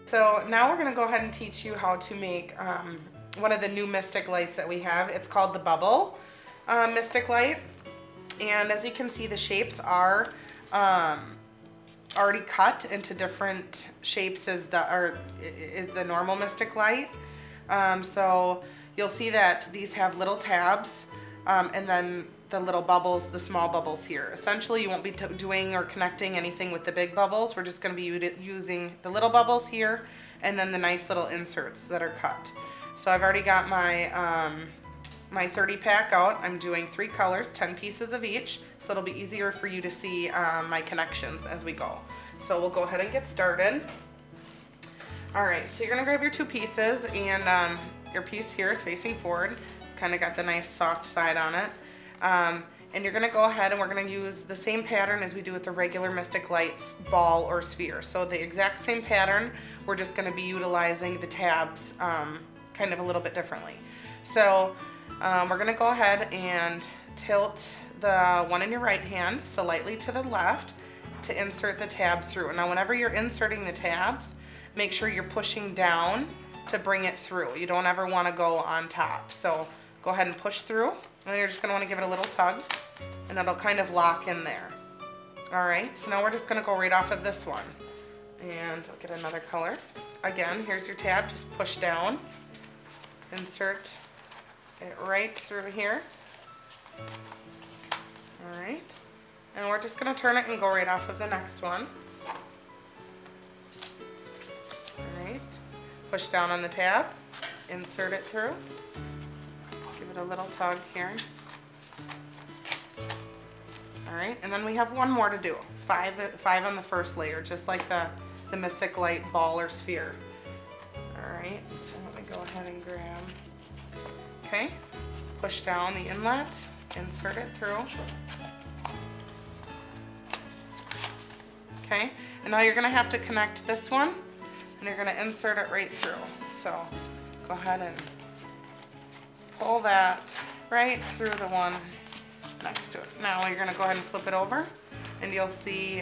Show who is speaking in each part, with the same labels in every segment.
Speaker 1: So now we're going to go ahead and teach you how to make one of the new Mystic lights that we have. It's called the Bubble Mystic light. And as you can see, the shapes are already cut into different shapes as the normal Mystic light. So you'll see that these have little tabs and then the little bubbles, the small bubbles here. Essentially, you won't be doing or connecting anything with the big bubbles. We're just going to be using the little bubbles here and then the nice little inserts that are cut. So I've already got my my 30 pack out. I'm doing 3 colors, 10 pieces of each, so it'll be easier for you to see my connections as we go. So we'll go ahead and get started. All right, so you're gonna grab your 2 pieces, and your piece here is facing forward. It's kind of got the nice soft side on it. And you're gonna go ahead and we're gonna use the same pattern as we do with the regular Mystic Lights ball or sphere. So the exact same pattern, we're just gonna be utilizing the tabs kind of a little bit differently. So we're gonna go ahead and tilt the one in your right hand slightly to the left to insert the tab through. Now whenever you're inserting the tabs, make sure you're pushing down to bring it through. You don't ever wanna go on top. So go ahead and push through, and you're just gonna wanna give it a little tug, and it'll kind of lock in there. All right, so now we're just gonna go right off of this one. And I'll get another color. Again, here's your tab, just push down, insert it right through here. All right, and we're just gonna turn it and go right off of the next one. All right, push down on the tab, insert it through. Give it a little tug here. All right, and then we have one more to do. 5 on the first layer, just like the Mystic Light ball or sphere. All right, so let me go ahead and grab. Okay, push down the inlet, insert it through. Okay, and now you're gonna have to connect this one, and you're gonna insert it right through. So go ahead and pull that right through the one next to it. Now you're gonna go ahead and flip it over, and you'll see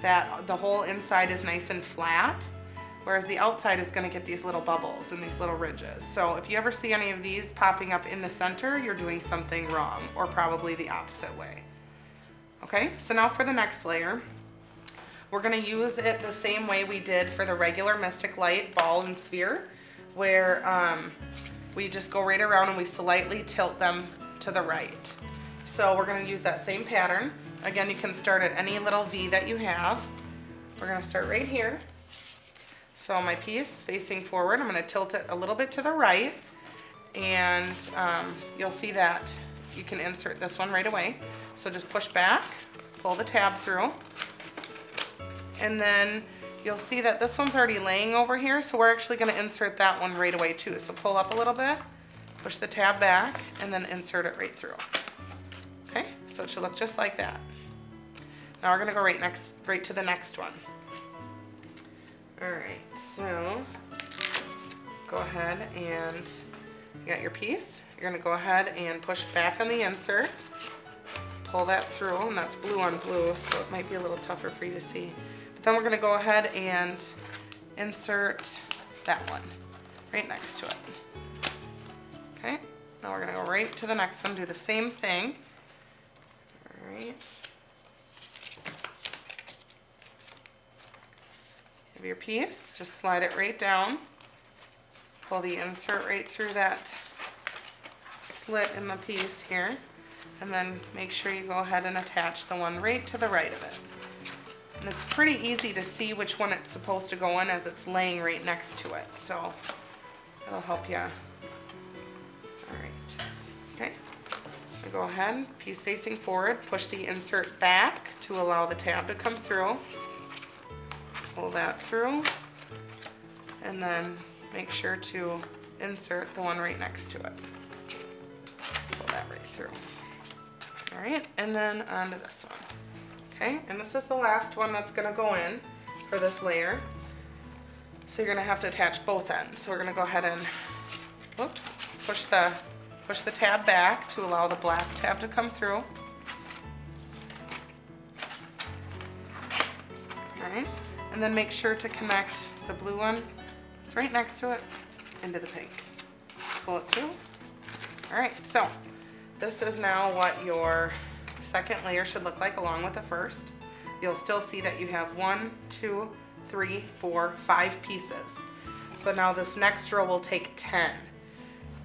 Speaker 1: that the whole inside is nice and flat, whereas the outside is gonna get these little bubbles and these little ridges. So if you ever see any of these popping up in the center, you're doing something wrong, or probably the opposite way. Okay, so now for the next layer, we're gonna use it the same way we did for the regular Mystic Light ball and sphere, where we just go right around and we slightly tilt them to the right. So we're gonna use that same pattern. Again, you can start at any little V that you have. We're gonna start right here. So my piece facing forward, I'm gonna tilt it a little bit to the right, and you'll see that you can insert this one right away. So just push back, pull the tab through, and then you'll see that this one's already laying over here, so we're actually gonna insert that one right away too. So pull up a little bit, push the tab back, and then insert it right through. Okay, so it should look just like that. Now we're gonna go right to the next one. All right, so go ahead and you got your piece. You're gonna go ahead and push back on the insert, pull that through, and that's blue on blue, so it might be a little tougher for you to see. Then we're gonna go ahead and insert that one right next to it. Okay, now we're gonna go right to the next one, do the same thing. All right. Have your piece, just slide it right down, pull the insert right through that slit in the piece here, and then make sure you go ahead and attach the one right to the right of it. And it's pretty easy to see which one it's supposed to go in as it's laying right next to it. So that'll help you. All right. Okay. So go ahead, piece facing forward, push the insert back to allow the tab to come through. Pull that through, and then make sure to insert the one right next to it. Pull that right through. All right, and then onto this one. Okay, and this is the last one that's gonna go in for this layer. So you're gonna have to attach both ends. So we're gonna go ahead and, whoops, push the tab back to allow the black tab to come through. All right, And then make sure to connect the blue one, it's right next to it, into the pink. Pull it through. All right, so this is now what your second layer should look like along with the first. You'll still see that you have 1, 2, 3, 4, 5 pieces. So now this next row will take 10.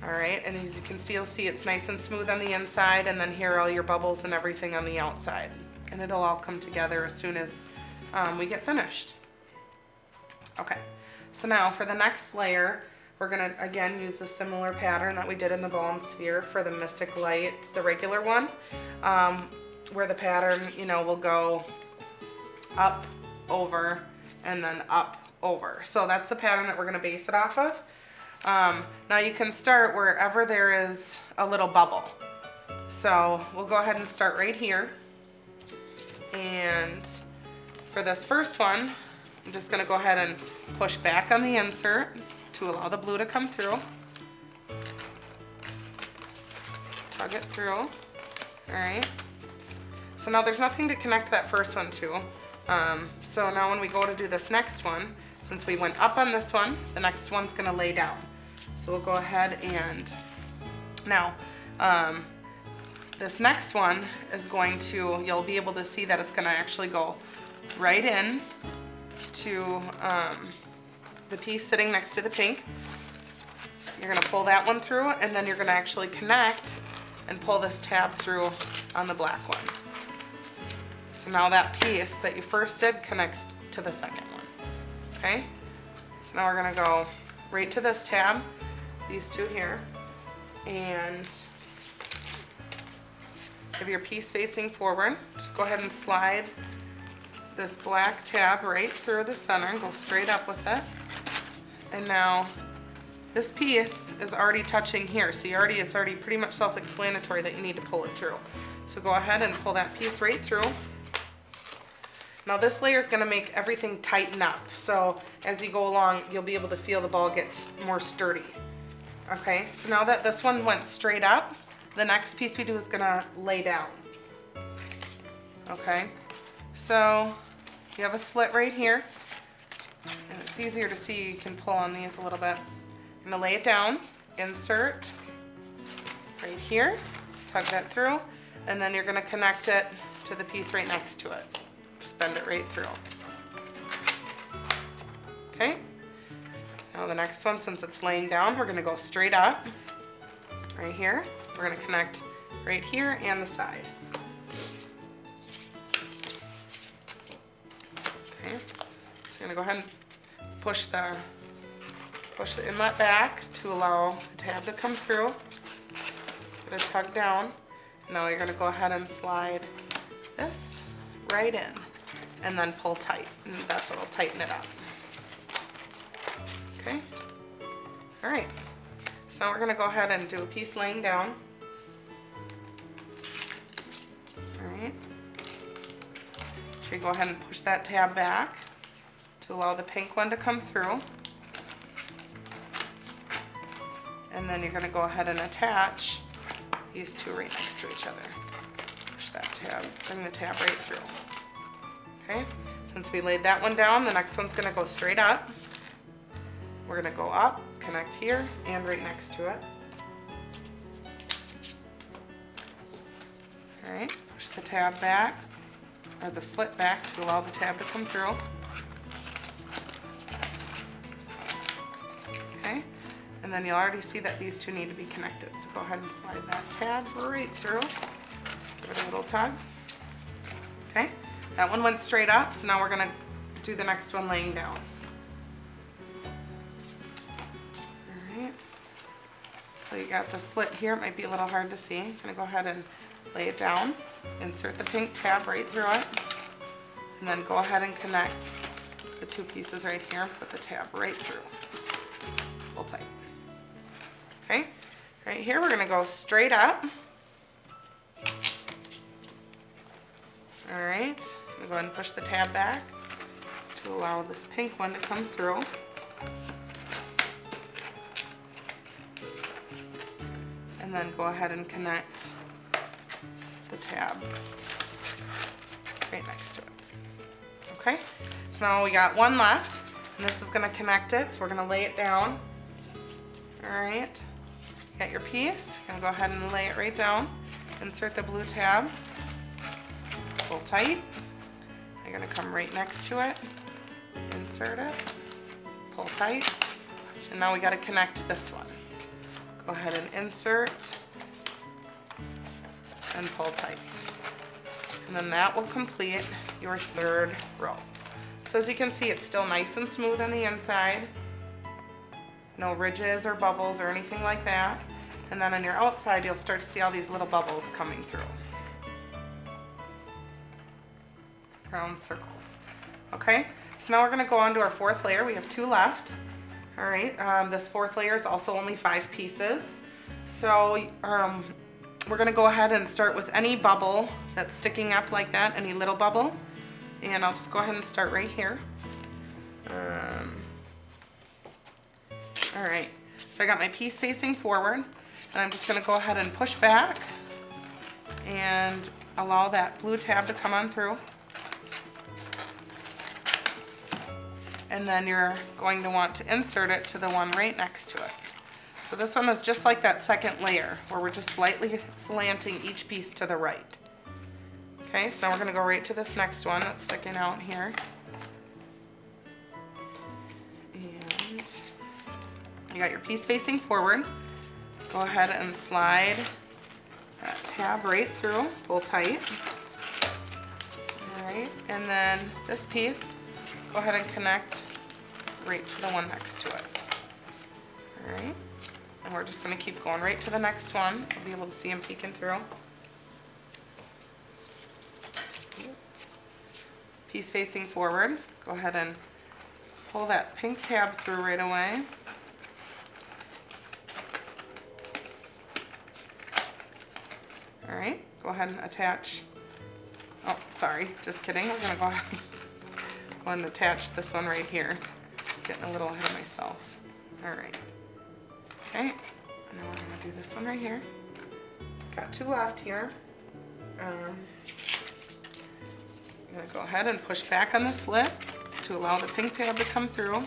Speaker 1: All right, and as you can still see, it's nice and smooth on the inside, and then here are all your bubbles and everything on the outside. And it'll all come together as soon as we get finished. Okay, so now for the next layer, we're gonna again use the similar pattern that we did in the ball and sphere for the Mystic Light, the regular one, where the pattern, you know, will go up, over, and then up, over. So that's the pattern that we're gonna base it off of. Now you can start wherever there is a little bubble. So we'll go ahead and start right here. And for this first one, I'm just gonna go ahead and push back on the insert to allow the blue to come through. Tug it through. All right. So now there's nothing to connect that first one to. So now when we go to do this next one, since we went up on this one, the next one's gonna lay down. So we'll go ahead and now this next one is going to, you'll be able to see that it's gonna actually go right in to the piece sitting next to the pink. You're gonna pull that one through, and then you're gonna actually connect and pull this tab through on the black one. So now that piece that you first did connects to the second one, okay? So now we're gonna go right to this tab, these two here, and have your piece facing forward. Just go ahead and slide this black tab right through the center and go straight up with it. And now this piece is already touching here, so it's already pretty much self-explanatory that you need to pull it through. So go ahead and pull that piece right through. Now this layer is going to make everything tighten up, so as you go along you'll be able to feel the ball gets more sturdy. Okay, so now that this one went straight up, the next piece we do is going to lay down. Okay, so you have a slit right here, and it's easier to see, you can pull on these a little bit. I'm going to lay it down, insert right here, tug that through, and then you're going to connect it to the piece right next to it. Just bend it right through. Okay, now the next one, since it's laying down, we're going to go straight up right here. We're going to connect right here and the side. Okay, so you're going to go ahead and push the inlet back to allow the tab to come through. Get a tug down. Now you're going to go ahead and slide this right in and then pull tight, and that's what will tighten it up. Okay, all right, so now we're going to go ahead and do a piece laying down. All right, so you go ahead and push that tab back to allow the pink one to come through, and then you're going to go ahead and attach these two right next to each other. Push that tab, bring the tab right through. Okay, since we laid that one down, the next one's going to go straight up. We're going to go up, connect here, and right next to it. All right, push the tab back, or the slit back to allow the tab to come through. Okay, and then you'll already see that these two need to be connected. So go ahead and slide that tab right through. Give it a little tug. Okay, that one went straight up, so now we're going to do the next one laying down. Alright, so you got the slit here. It might be a little hard to see. I'm going to go ahead and lay it down, insert the pink tab right through it, and then go ahead and connect the two pieces right here and put the tab right through. Pull tight. Okay, right here we're going to go straight up. Alright, I'm going to go ahead and push the tab back to allow this pink one to come through. And then go ahead and connect the tab right next to it. Okay, So now we got one left, and this is gonna connect it, so we're gonna lay it down. All right, got your piece, gonna go ahead and lay it right down. Insert the blue tab, pull tight. I'm gonna come right next to it, insert it, pull tight, and now we gotta connect this one. Go ahead and insert, and pull tight. And then that will complete your third row. So as you can see, it's still nice and smooth on the inside. No ridges or bubbles or anything like that. And then on your outside, you'll start to see all these little bubbles coming through. Round circles. Okay, so now we're gonna go on to our fourth layer. We have 2 left. All right, this fourth layer is also only 5 pieces. So we're gonna go ahead and start with any bubble that's sticking up like that, any little bubble. And I'll just go ahead and start right here. All right, so I got my piece facing forward, and I'm just gonna go ahead and push back and allow that blue tab to come on through. And then you're going to want to insert it to the one right next to it. So this one is just like that second layer, where we're just slightly slanting each piece to the right. Okay, so now we're gonna go right to this next one that's sticking out here. And you got your piece facing forward. Go ahead and slide that tab right through, pull tight. All right, and then this piece, go ahead and connect right to the one next to it. All right, and we're just gonna keep going right to the next one. You'll be able to see them peeking through. Piece facing forward, go ahead and pull that pink tab through right away. All right, go ahead and attach. Oh, sorry, just kidding. We're gonna go ahead and attach this one right here. Getting a little ahead of myself. All right. Okay, and now we're gonna do this one right here. Got 2 left here. I'm gonna go ahead and push back on the slit to allow the pink tab to come through.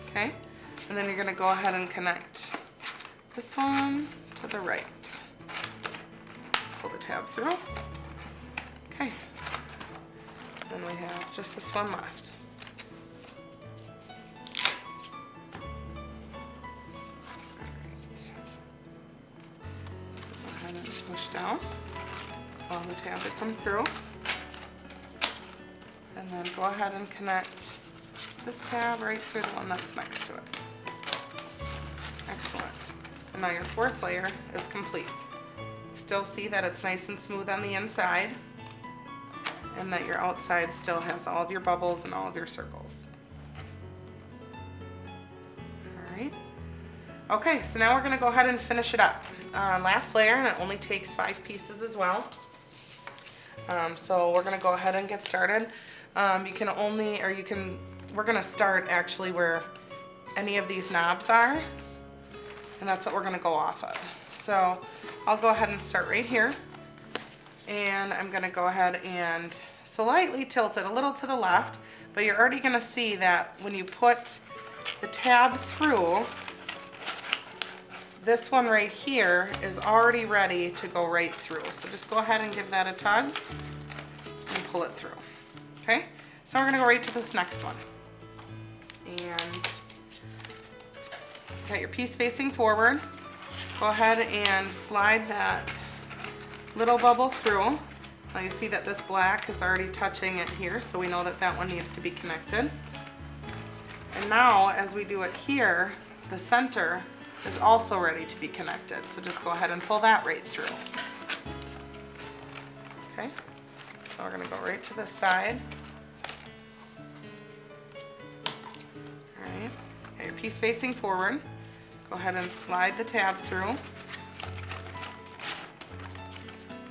Speaker 1: Okay, and then you're gonna go ahead and connect this one to the right. Pull the tab through. Okay, then we have just this one left. Go ahead and push down, allow the tab to come through, and then go ahead and connect this tab right through the one that's next to it. Excellent. And now your fourth layer is complete. Still see that it's nice and smooth on the inside, and that your outside still has all of your bubbles and all of your circles. All right. Okay, so now we're gonna go ahead and finish it up. Last layer, and it only takes 5 pieces as well. So we're gonna go ahead and get started. We're gonna start actually where any of these knobs are, and that's what we're gonna go off of. So I'll go ahead and start right here, and I'm gonna go ahead and slightly tilt it a little to the left, but you're already gonna see that when you put the tab through, this one right here is already ready to go right through. So just go ahead and give that a tug and pull it through. Okay, so we're gonna go right to this next one. And got your piece facing forward. Go ahead and slide that little bubble through. Now you see that this black is already touching it here, so we know that that one needs to be connected. And now as we do it here, the center is also ready to be connected. So just go ahead and pull that right through. Okay, so we're gonna go right to this side. All right, got your piece facing forward. Go ahead and slide the tab through.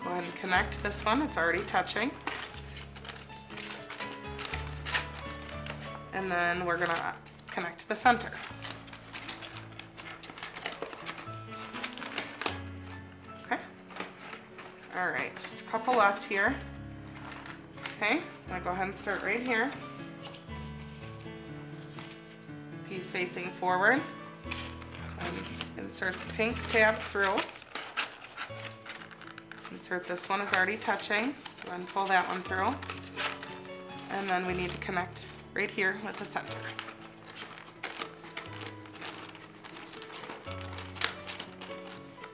Speaker 1: Go ahead and connect this one, it's already touching. And then we're gonna connect the center. Okay, All right, just a couple left here. Okay, I'm gonna go ahead and start right here. Piece facing forward. And insert the pink tab through. Insert this one is already touching, so go ahead and pull that one through. And then we need to connect right here with the center.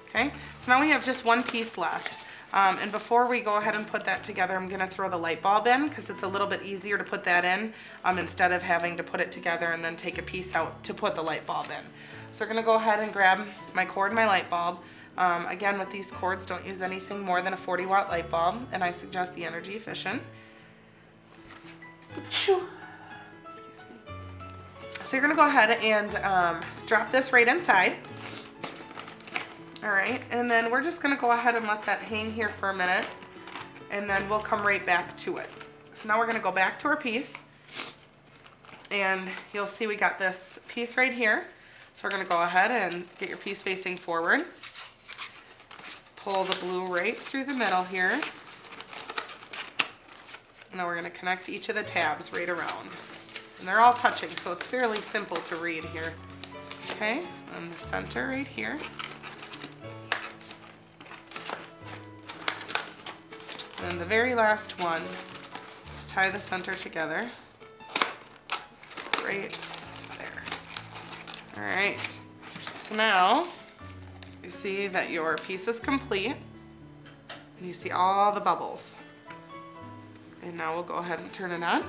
Speaker 1: Okay, so now we have just one piece left. And before we go ahead and put that together, I'm gonna throw the light bulb in because it's a little bit easier to put that in instead of having to put it together and then take a piece out to put the light bulb in. So we're gonna go ahead and grab my cord and my light bulb. Again, with these cords, don't use anything more than a 40-watt light bulb, and I suggest the energy efficient. Excuse me. So you're gonna go ahead and drop this right inside. All right, and then we're just gonna go ahead and let that hang here for a minute, and then we'll come right back to it. So now we're gonna go back to our piece, and you'll see we got this piece right here. So we're gonna go ahead and get your piece facing forward. Pull the blue right through the middle here. And then we're gonna connect each of the tabs right around. And they're all touching, so it's fairly simple to read here. Okay, and the center right here. And the very last one, to tie the center together, right there. All right, so now you see that your piece is complete, and you see all the bubbles. And now we'll go ahead and turn it on.